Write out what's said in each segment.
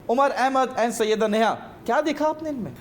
Umar Ahmad and Syeda Neha, क्या देखा आपने इनमें?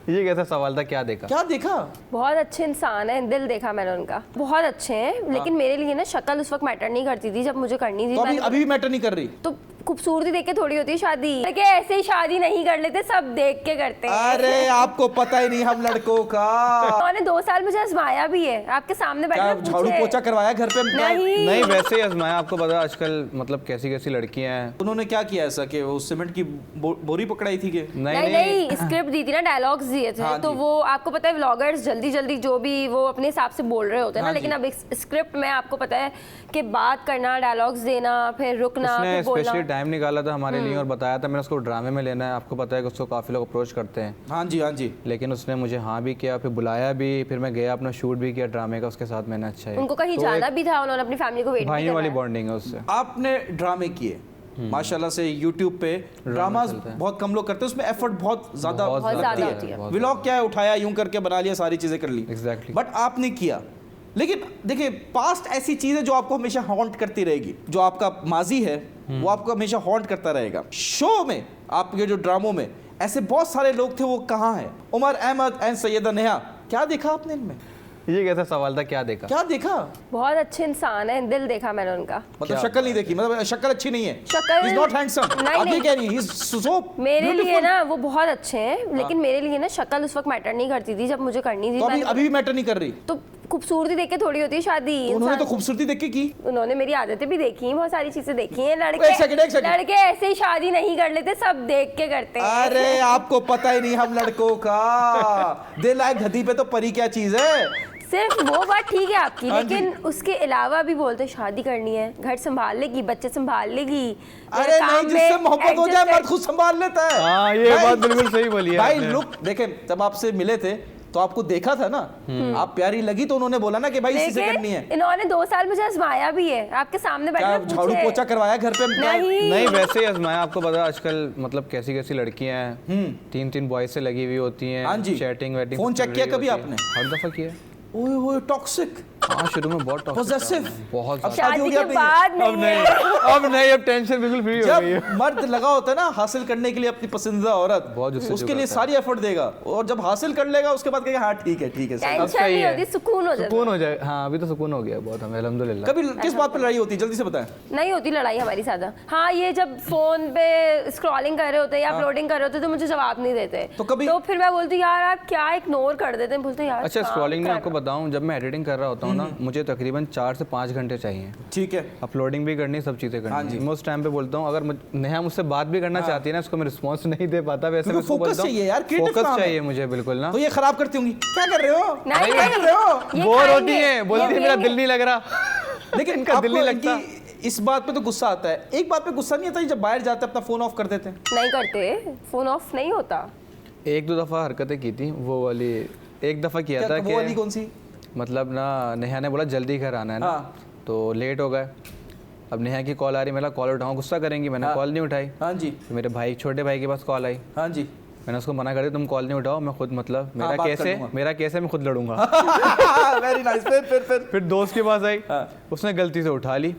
ये कैसा सवाल था, क्या देखा? क्या देखा? बहुत अच्छे इंसान है, दिल देखा मैंने उनका, बहुत अच्छे हैं। लेकिन मेरे लिए ना शक्ल उस वक्त मैटर नहीं करती थी जब मुझे करनी थी। तो अभी भी मैटर नहीं कर रही? तो खूबसूरती देख के थोड़ी होती है शादी, लड़के ऐसे ही शादी नहीं कर लेते, सब देख के करते हैं। अरे आपको पता ही नहीं हम लड़कों का। उन्होंने 2 साल मुझे आजमाया भी है, आपके सामने बैठा झाड़ू पोछा करवाया घर पे? नहीं वैसे ही आजमाया। आपको पता है आजकल मतलब कैसी कैसी लड़कियां हैं। उन्होंने क्या किया ऐसा कि वो सीमेंट की बोरी पकड़ाई थी कि? नहीं, स्क्रिप्ट दी थी ना, डायलॉग्स दिए थे। तो वो आपको पता है व्लॉगर्स जल्दी जल्दी जो भी वो अपने हिसाब से बोल रहे होते हैं ना, लेकिन अब स्क्रिप्ट में आपको पता है कि बात करना, डायलॉग्स देना, फिर रुकना, फिर बोलना। स्पेशली टाइम निकाला था हमारे लिए और बताया था मैंने उसको ड्रामे में लेना है। आपको पता है कि उसको काफी लोग अप्रोच करते हैं। हाँ जी। लेकिन उसने मुझे हाँ भी किया, फिर बुलाया भी, फिर मैं गया, अपना शूट भी किया ड्रामे का उसके साथ। मैंने अच्छा है, उनको कहीं जाना भी था, उन्होंने अपनी फैमिली को वेट भाइयों वाली बॉन्डिंग है उससे। आपने ड्रामे किए माशाल्लाह से, YouTube पे ड्रामा बहुत कम लोग करते हैं, उसमें एफर्ट बहुत ज्यादा होती है। व्लॉग क्या है, उठाया यूं करके बना लिया, सारी चीजें कर ली। एग्जैक्टली। बट आपने किया। लेकिन देखिए पास्ट ऐसी चीज है जो आपको हमेशा हॉन्ट करती रहेगी, जो आपका माजी है वो आपको हमेशा हॉन्ट करता रहेगा। शो में आपके जो ड्रामों में ऐसे बहुत सारे लोग थे, वो कहाँ हैं? उमर अहमद एंड सैयदा नेहा, क्या देखा आपने इनमें? ये कैसा सवाल था, क्या देखा? क्या देखा? बहुत अच्छे इंसान है, दिल देखा मैंने उनका। मतलब शक्ल नहीं देखी, मतलब शक्ल अच्छी नहीं है, शक्ल He's not handsome। आप ये कह रही हैं, he's so मेरे लिए beautiful। ना वो बहुत अच्छे हैं, लेकिन मेरे लिए ना शक्ल उस वक्त मैटर नहीं करती थी जब मुझे करनी थी। तो अभी भी मैटर नहीं कर रही? तो खूबसूरती देख के थोड़ी होती है शादी। तो उन्होंने तो खूबसूरती देख के की। उन्होंने मेरी आदतें भी देखी, बहुत सारी चीजें देखी हैं। एक सेकंड। लड़के ऐसे ही शादी नहीं कर लेते, सब देख के करते हैं। अरे आपको पता ही नहीं हम लड़कों का। दिल आए गधी पे तो परी क्या चीज है। सिर्फ वो बात ठीक है आपकी, लेकिन उसके अलावा भी बोलते शादी करनी है, घर संभाल लेगी, बच्चे संभाल लेगी। अरे नहीं, जिससे मोहब्बत हो जाए मर्द खुद संभाल लेता है। हाँ, ये बात बिल्कुल सही बोली है भाई। लुक देखें, जब आपसे मिले थे तो आपको देखा था ना, आप प्यारी लगी तो उन्होंने बोला ना कि भाई इसी से करनी है। इन्होंने 2 साल मुझे आजमाया भी है, आपके सामने बैठा झाड़ू पोछा करवाया घर पे? नहीं, वैसे ही आजमाया। आपको पता है आजकल मतलब कैसी कैसी लड़कियां हैं, 3 बॉयज से लगी हुई होती हैं, चैटिंग वेटिंग। फोन चेक किया कभी आपने? हर दफा किया। ओए टॉक्सिक। हाँ, शुरू में बहुत टॉक्सिक, पॉसेसिव, बहुत। अब शादी हो गया? अब नहीं, अब टेंशन बिल्कुल फ्री हो गई है। जब मर्द लगा होता है ना हासिल करने के लिए अपनी पसंदीदा औरत, उसके लिए सारी एफर्ट देगा, और जब हासिल कर लेगा उसके बाद कहेगा हाँ ठीक है टेंशन नहीं होती, सुकून हो जाए। हाँ, अभी तो सुकून हो गया बहुत हमें, अल्हम्दुलिल्लाह। कभी किस बात पे लड़ाई होती है, जल्दी से बताएं। नहीं होती लड़ाई हमारी ज्यादा। हाँ, ये जब फोन पे स्क्रॉलिंग कर रहे होते या अपलोडिंग कर रहे होते तो मुझे जवाब नहीं देते, तो फिर मैं बोलती यार आप क्या इग्नोर कर देते हैं, बोलते यार। अच्छा, स्क्रॉलिंग में आपको बताऊं, जब मैं एडिटिंग कर रहा होता हूँ ना, मुझे तकरीबन 4 से 5 घंटे चाहिए। ठीक है, अपलोडिंग भी करनी, सब चीजें करनी। मैं उस टाइम पे बोलता हूँ अगर नेहा मुझसे बात भी करना चाहती है ना, उसको मैं रिस्पॉन्स नहीं दे पाता। वैसे मैं फोकस चाहिए यार, फोकस चाहिए मुझे बिल्कुल ना। तो ये खराब करती होंगी, क्या कर रहे हो? नहीं कर रहे हो, बोर होती है, बोलती है मेरा दिल नहीं लग रहा। लेकिन इनका दिल नहीं लगता। इस बात पे तो गुस्सा आता है, एक बात पे गुस्सा नहीं आता जब बाहर जाते अपना फोन ऑफ कर देते हैं? नहीं करते, फोन ऑफ नहीं होता। 1-2 दफा हरकतें की थी, वो वाली एक दफा किया था। वो वाली कौन सी? मतलब ना, नेहा ने बोला जल्दी घर आना है ना, तो लेट हो गए। अब नेहा की कॉल आ रही, मेरा कॉल उठाऊं, गुस्सा करेंगी, मैंने कॉल नहीं उठाई। हाँ जी। मेरे भाई, छोटे भाई के पास कॉल आई। हाँ जी। मैंने उसको मना कर दिया, तुम कॉल नहीं उठाओ, मैं खुद मतलब मेरा केस है, मैं खुद लड़ूंगा। Very nice. फिर दोस्त के पास आई, उसने गलती से उठा ली।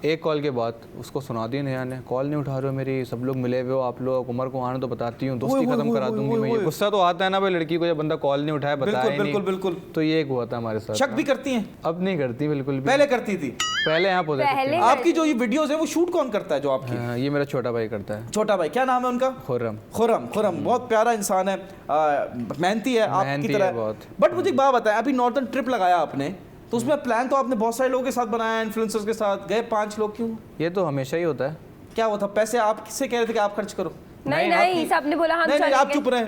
एक कॉल के बाद उसको सुना दी नेहा ने, कॉल नहीं उठा रहे हो मेरी, सब लोग मिले हुए हो आप लोग, उमर को आने तो बताती हूँ, दोस्ती खत्म करा दूंगी मैं। ये गुस्सा तो आता है ना भाई लड़की को, जब बंदा कॉल नहीं उठाया, बताया नहीं। बिल्कुल। तो ये एक हुआ था हमारे साथ। शक भी करती हैं? अब नहीं करती बिल्कुल भी, पहले करती थी। पहले यहाँ पहुंचे। आपकी जो ये वीडियोस है वो शूट कौन करता है जो आपकी? ये मेरा छोटा भाई करता है। छोटा भाई, क्या नाम है उनका? खुर्रम। बहुत प्यारा इंसान है, मेहनती है आपकी तरह बहुत। बट मुझे एक बात बताएं, अभी नॉर्थन ट्रिप लगाया आपने, तो उसमें प्लान तो आपने बहुत सारे लोगों के साथ बनाया, इन्फ्लुएंसर्स के साथ गए, 5 लोग क्यों? ये तो हमेशा ही होता है। क्या वो था, पैसे आप किससे कह रहे थे कि आप खर्च करो? नहीं, सबने बोला हम चलेंगे। आप चुप रहे।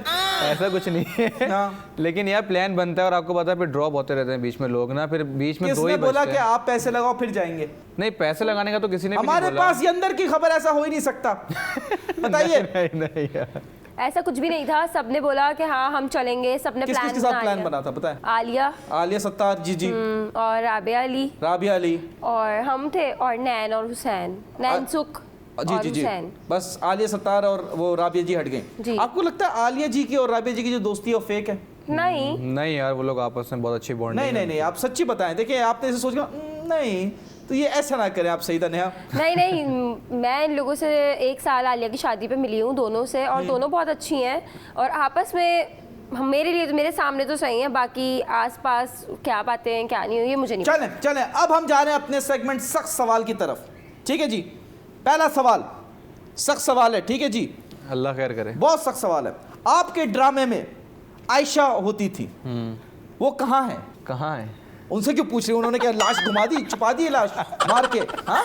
ऐसा कुछ नहीं है। लेकिन यार प्लान बनता है और आपको पता है फिर ड्रॉप होते रहते हैं बीच में लोग ना, फिर बीच में 2 ही बचते हैं। बोला कि आप पैसे लगाओ फिर जाएंगे? नहीं, पैसे लगाने का तो किसी ने हमारे पास ये अंदर की खबर, ऐसा हो ही नहीं सकता। बताइए। नहीं यार, ऐसा कुछ भी नहीं था, सबने बोला कि हाँ हम चलेंगे, सबने प्लान बना था पता है? आलिया सत्तार जी और राबिया अली और हम थे, और नैन और हुसैन, नैनसुख जी। बस आलिया सत्तार और वो राबिया जी हट गए। आपको लगता है आलिया जी की और राबिया जी की जो दोस्ती है वो फेक है? नहीं यार, वो लोग आपस में बहुत अच्छी बॉन्डिंग। नहीं, आप सच्ची बताएं। देखिए आपने ऐसे सोच नहीं, तो ये ऐसा ना करें आप सईदा नेहा। नहीं नहीं, मैं इन लोगों से 1 साल आलिया की शादी पे मिली हूँ, दोनों से, और दोनों बहुत अच्छी हैं और आपस में मेरे लिए तो, मेरे सामने तो सही है, बाकी आसपास क्या बातें हैं क्या नहीं हुई ये मुझे नहीं चलें चलें, अब हम जा रहे हैं अपने सेगमेंट सख्त सवाल की तरफ। ठीक है जी, पहला सवाल सख्त सवाल है, ठीक है जी, अल्लाह खैर करे। बहुत सख्त सवाल है। आपके ड्रामे में आयशा होती थी, वो कहाँ है? कहाँ है? उनसे क्यों पूछ रहे हो? उन्होंने क्या लाश घुमा दी, छुपा दी लाश मार के? हाँ,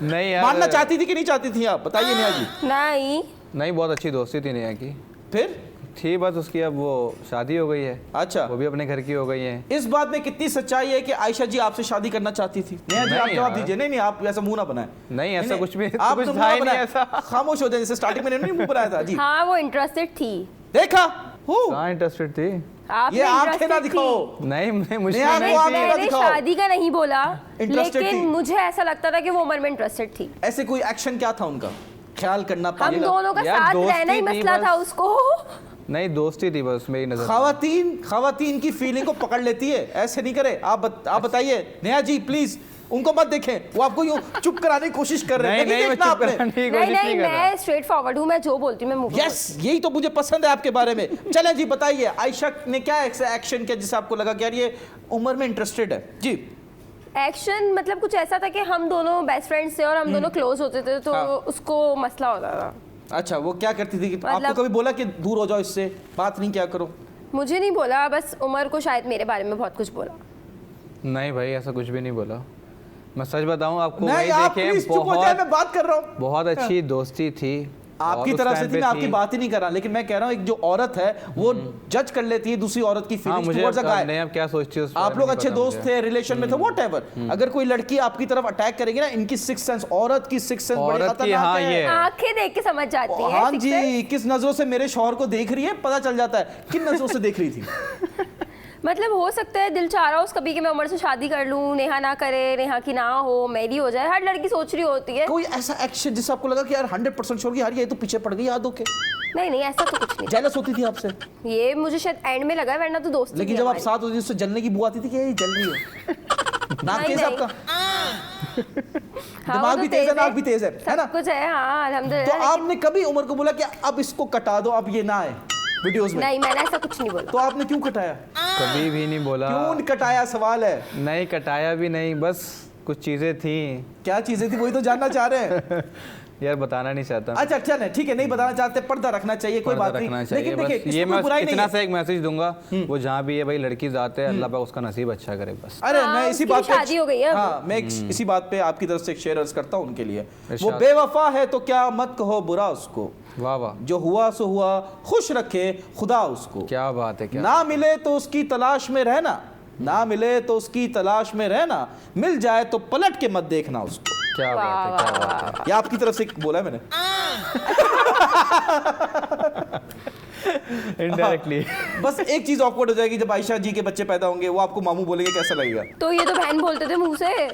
नहीं यार, मानना चाहती थी कि नहीं चाहती थी आप बताइए नेहा जी। नहीं, बहुत अच्छी दोस्ती थी नेहा की। फिर थी, बस उसकी अब वो शादी हो गई है। अच्छा, वो भी अपने घर की हो गई है। इस बात में कितनी सच्चाई है कि आयशा जी आपसे शादी करना चाहती थी? नेहा जी, आप जवाब दीजिए। नहीं नहीं, आप ऐसा मुंह ना बनाएं। नहीं ऐसा कुछ भी, आप कुछ तो था मुंह ही ना नहीं बनाएं। ऐसा। खामोश हो जाए, जैसे स्टार्टिंग में नहीं मुंह बनाया था जी। हाँ वो इंटरेस्टेड थी। देखा कहाँ इंटरेस्टेड थी? ये आंखें ना दिखाओ। नहीं मुझे नेहा, नहीं वो थी। आंखें ना मैंने दिखाओ। शादी का नहीं बोला, Interested लेकिन थी। मुझे ऐसा लगता था कि वो उम्र में इंटरेस्टेड थी। ऐसे कोई एक्शन क्या था उनका? ख्याल करना, हम पानी दोनों का यार, साथ दोस्ती रहना ही थी मसला बस। था उसको। नहीं दोस्ती थी बस मेरी नजर। खवातीन की फीलिंग को पकड़ लेती है, ऐसे नहीं करे। आप बताइए नेहा जी प्लीज, उनको मत देखें, वो आपको यूं चुप कराने की कोशिश कर रहे हैं। नहीं मैं देखना चुप आपने। कराने की नहीं कोशिश नहीं, नहीं कर रहा। मैं स्ट्रेट फॉरवर्ड हूँ, मैं जो बोलती हूँ मैं मुंह पे यस, यही तो मुझे पसंद है आपके बारे में। चलें जी, बताइए आयशा ने क्या ऐसा एक्शन किया जिससे आपको लगा कि यार ये उम्र में इंटरेस्टेड है? जी, एक्शन मतलब कुछ ऐसा था कि हम दोनों बेस्ट फ्रेंड्स थे और हम दोनों क्लोज होते थे, तो हाँ। उसको मसला होता था। अच्छा, वो क्या करती थी कि मतलब- आपको कभी बोला कि दूर हो जाओ, इससे बात नहीं क्या करो? मुझे नहीं बोला, बस उमर को शायद मेरे बारे में बहुत कुछ बोला। नहीं भाई ऐसा कुछ भी नहीं बोला। मैं सच बताऊं आपको, नहीं, भाई आप देखें प्लीज चुप हो जाए, मैं बात कर रहा हूँ। बहुत अच्छी दोस्ती थी आपकी और उस तरफ से टाइम थी, पे मैं आपकी बात ही नहीं कर रहा, लेकिन मैं कह रहा हूँ एक जो औरत है वो जज कर लेती है दूसरी औरत की हाँ फीलिंग्स मुझे टुवर्ड्स अ गाय। नहीं अब क्या सोचती है उस आप बारे में लोग नहीं अच्छे पता दोस्त मुझे। थे, रिलेशन में थे, व्हाटएवर, अगर कोई लड़की आपकी तरफ अटैक करेगी ना, इनकी सिक्स सेंस, औरत की सिक्स सेंस बड़ी औरत की, खतरनाक हाँ, है। ये आंखें देख के समझ जाती है। हाँ जी, किस नजरों से मेरे शौहर को देख रही है पता चल जाता है, किन नजरों से देख रही थी। मतलब हो सकता है दिल चाह रहा हो उसका भी कि मैं उमर से शादी कर लूं, नेहा ना करे, नेहा की ना हो, मेरी हो जाए, हर लड़की सोच रही होती है। कोई ऐसा एक्शन जिससे आपको लगा कि यार 100% श्योर कि यार ये तो पीछे पड़ गई याद हो के? नहीं नहीं, ऐसा तो कुछ नहीं। जेलस होती थी आपसे? ये मुझे शायद एंड में लगा, वरना तो दोस्ती लेकिन थी जब आप हमारी। साथ होती थी उससे जलने की बुआ आती थी कि ये जल रही है। नाक नहीं, तेज है नहीं। आपका? हाँ, दिमाग वो भी तो तेज है, नाक है। भी तेज है ना? सब कुछ है, हाँ तो अल्हम्दुलिल्लाह। आपने कभी उमर को बोला कि अब इसको कटा दो, अब ये ना आए वीडियोस में? नहीं, मैंने ऐसा कुछ नहीं बोला। तो आपने क्यों कटाया? कभी भी नहीं बोला। क्यों कटाया सवाल है। नहीं कटाया भी नहीं, बस कुछ चीजें थी। क्या चीजें थी वही तो जानना चाह रहे हैं। यार बताना नहीं चाहता। अच्छा चल ठीक है, नहीं बताना चाहते, पर्दा रखना चाहिए, कोई बात नहीं। रखना चाहिए, लेकिन देखिए बस ये इसमें मैं बुराई नहीं इतना है। सा एक मैसेज दूंगा, वो जहाँ भी है भाई लड़की जाते है, अल्लाह पाक उसका नसीब अच्छा करे बस। अरे हाँ, मैं इसी उसकी बात पे शादी हो गई है अब। हाँ, मैं इसी बात पे आपकी तरफ से एक शेयर अर्ज करता हूँ उनके लिए। वो इरशाद। बेवफा है तो क्या मत कहो बुरा उसको, वाह वाह, जो हुआ सो हुआ, खुश रखे खुदा उसको। क्या बात है, क्या ना मिले तो उसकी तलाश में रहना, ना मिले तो उसकी तलाश में रहना, मिल जाए तो पलट के मत देखना उसको। क्या बात है, क्या बात है। ये आपकी तरफ से बोला है मैंने। इनडायरेक्टली। बस एक चीज ऑकवर्ड हो जाएगी, जब आयशा जी के बच्चे पैदा होंगे वो आपको मामू बोलेंगे, कैसा लगेगा? तो ये तो बहन बोलते थे मुंह से।